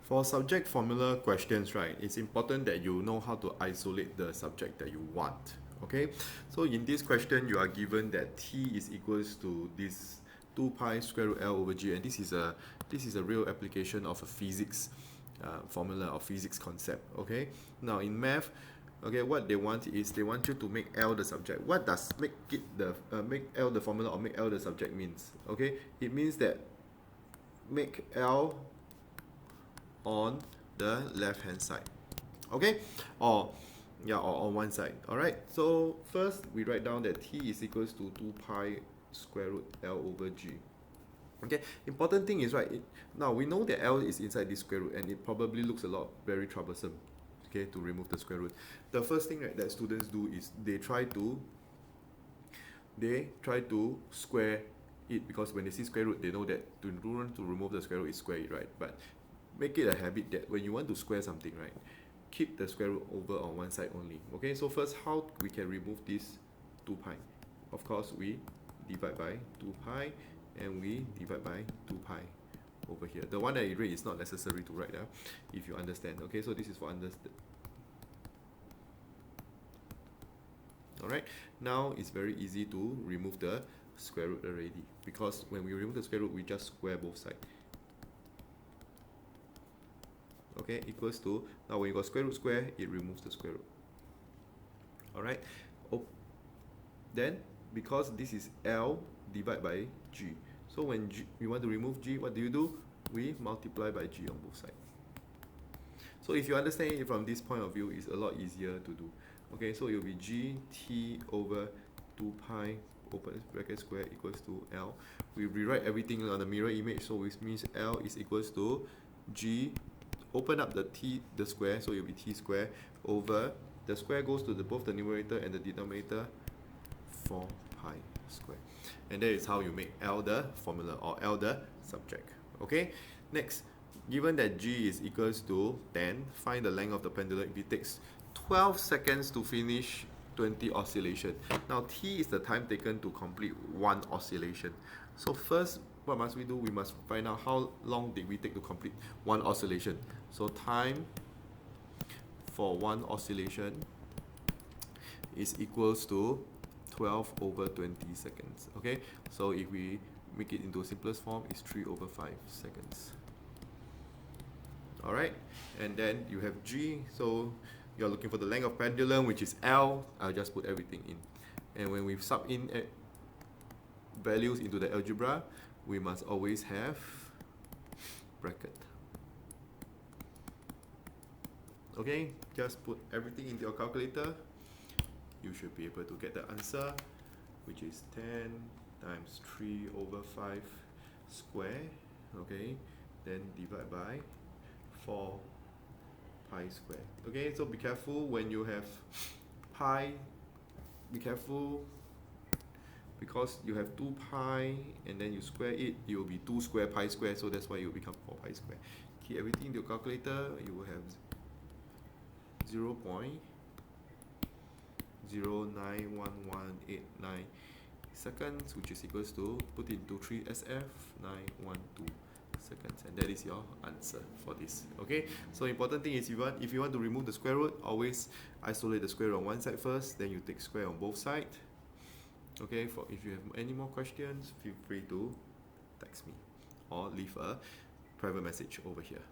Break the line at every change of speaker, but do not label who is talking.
For subject formula questions, right, it's important that you know how to isolate the subject that you want. Okay, so in this question, you are given that t is equals to this 2 pi square root L over G, and this is a real application of a physics formula or physics concept. Okay, now in math, okay, what they want is they want you to make L the subject. What does make L the formula or make L the subject means? Okay, it means that make L on the left hand side, okay, or on one side. All right, so first we write down that t is equals to 2 pi square root L over G. Okay, important thing is, right, now we know that L is inside this square root, and it probably looks a lot very troublesome, okay, to remove the square root. The first thing, right, that students do is they try to square it, because when they see square root, they know that to remove the square root is square it, right? But make it a habit that when you want to square something, right, keep the square root over on one side only. Okay, so first, how we can remove this 2 pi? Of course, we divide by 2 pi, and we divide by 2 pi over here. The one that I read is not necessary to write, if you understand. Okay, so this is for understood. Alright, now it's very easy to remove the square root already, because when we remove the square root, we just square both sides. Okay, equals to, now when you got square root square, it removes the square root. Alright, then because this is L divided by G, so when we want to remove G, what do? We multiply by G on both sides. So if you understand it from this point of view, it's a lot easier to do. Okay, so it will be GT over 2 pi open bracket square equals to L. We rewrite everything on the mirror image, so which means L is equals to G, open up the square, so it will be T square over, the square goes to both the numerator and the denominator, 4 pi square. And that is how you make L the formula, or L the subject. Okay, next, given that G is equals to 10, find the length of the pendulum if it takes 12 seconds to finish 20 oscillation. Now T is the time taken to complete one oscillation. So first, what must we do? We must find out how long did we take to complete one oscillation. So time for one oscillation is equals to 12 over 20 seconds. Okay, so if we make it into simplest form, it's 3 over 5 seconds. Alright, and then you have G, so you're looking for the length of pendulum, which is L. I'll just put everything in. And when we sub in values into the algebra, we must always have bracket. Okay, just put everything into your calculator. You should be able to get the answer, which is 10 times 3 over 5 square. Okay, then divide by 4 pi square. Okay, so be careful when you have pi, be careful, because you have 2 pi and then you square it, it will be 2 square pi square, so that's why it will become 4 pi square. Key everything in your calculator, you will have 0.091189 seconds, which is equals to, put it into 3 SF, 912 seconds, and that is your answer for this. Okay, so important thing is, if you want to remove the square root, always isolate the square root on one side first, then you take square on both sides. Okay, if you have any more questions, feel free to text me or leave a private message over here.